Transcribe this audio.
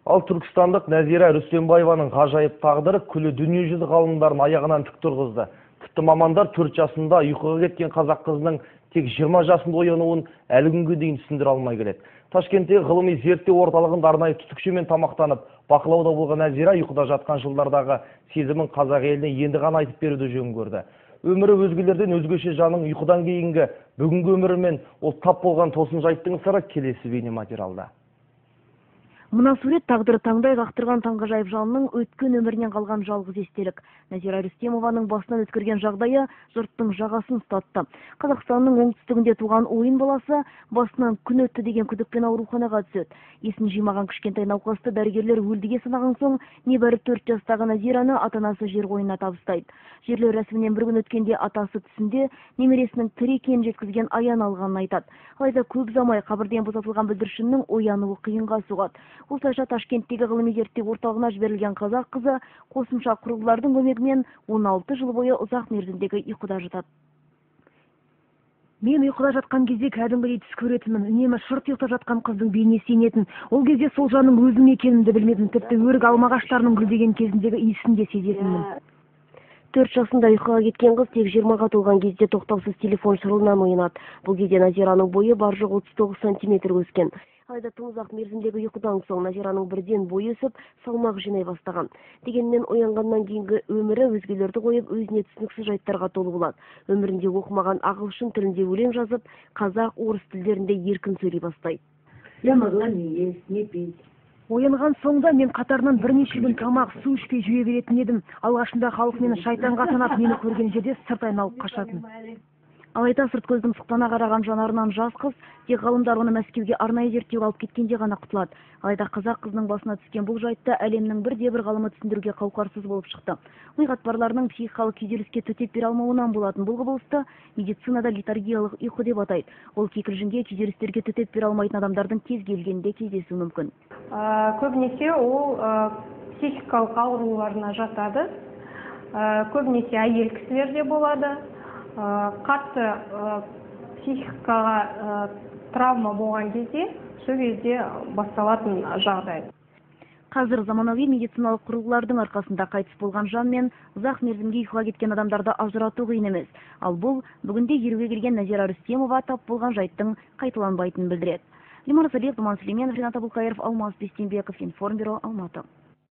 Ал түркістандық Нәзира Рүстембаеваның ғажайып тағдыры күлі дүниежүзі ғалымдарын аяғынан тік тұрғызды. Тіпті мамандар 4 жасында ұйқыға кеткен қазақ қызының тек 20 жасында оянуын әлі күнге дейін түсіндіре алмай келеді. Ташкенттегі ғылыми зерттеу орталығында арнайы түтікшемен тамақтанып, бақылауда болған Нәзира ұйқыда жатқан жылдардағы сезімін қазақ еліне енді ғана айтып беруді жөн көрді. Өмірі өзгелерден өзгеше жаның ұйқыдан кейінгі бүгінгі өмірімен ол тап болған тосын жайттың сыры келесі бейнематериалда. Мына сурет тағдыры таңдай қақтырған таңғажайып жанның өткен өмірінен қалған жалғыз естелік. Нәзира Рүстемованың басынан өткерген жағдайы жұрттың жағасын ұстатты. Қазақстанның оңтүстігінде туған ойын баласы басынан күн өтті деген күдікпен ауруханаға түседі. Есін жимаған кішкентай науқасты дәрігерлер өлдіге санаған соң, небәрі 4 жастағы Нәзираны ата-анасы жер қойнына табыстайды. Жерлеу рәсімінен бір күн өткенде атасы түсінде немересінің тірі екенін жеткізген аян алғанын айтады. Алайда көп ұзамай қабірден босатылған бүлдіршіннің оянуы қиынға соғады. Осылайша Ташкенттегі ғылыми зерттеу орталығына жіберілген қазақ қызы қосымша құрылғылардың көмегімен 16 жыл бойы ұзақ мерзімдегі ұйқыда жатады. Мен ұйқыда жатқан кезде кәдімгідей түс көретінмін. Үнемі шырт ұйықтап жатқан қыздың бейнесі енетін. Ол кезде сол жанның өзім екенімді білмедім. Тіпті өрік алма ағаштарының гүлдеген кезіндегі иісін де сезетінмін. 4 жасында ұйқыға кеткен қыз тек 20-ға толған кезде тоқтаусыз телефон шырылынан оянады. Бұл кезде Нәзираның бойы бар жоқ 39 сантиметр өскен. Алайда тым ұзақ мерзімдегі ұйқыдан соң Нәзираның бірден бойы өсіп, салмақ жинай бастаған. Дегенмен оянғаннан кейінгі өмірі өзгелерді қойып, өзіне түсініксіз жайттарға толы болады. Өмірінде оқымаған ағылшын тілінде өлең жазып, қазақ, орыс тілдерінде еркін сөйлей бастайды. Я могла не есть, не пить. Оянған соңда мен қатарынан бірнеше күн тамақ, су ішпей жүре беретін едім. Алғашында халық мені шайтанға санап, мені көрген жерде сырт айналып қашатын. Алайда сырт көздің сұқтана қараған жанарынан жас қыз, тек ғалымдар оны Мәскеуге арнайы зерттеуге алып кеткенде ғана құтылады. Алайда қазақ қызының басына түскен бұл жайтты әлемнің бірде-бір ғалымы түсіндіруге қауқарсыз болып шықты. Ми қатпарларының психикалық күйзеліске төтеп бере алмауынан болатын бұл құбылысты медицинада литургиялық ұйқы деп атайды. Ол кикілжіңге, күйзелістерге төтеп бере алмайтын адамдардың кез келгенде кездесуі мүмкін. Көбінесе ол психикалық ауруларына жатады. Көбінесе әйел кісілерде болады. Қатты психикаға травма болған кезде, сол кезде басталатын жағдай. Қазір заманауи медициналық құрылғылардың арқасында қайтыс болған жан мен ұзақ мерзімге ұйқыға кеткен адамдарды ажырату қиын емес. Ал бұл бүгінде еруге келген Нәзира Рүстемова тап болған жайттың қайталанбайтынын білдіреді. Лимар Салиев, Думан Сүлейменов, Ринат Абылқайыров, Алмас Бестембеков, Информбюро, Алматы.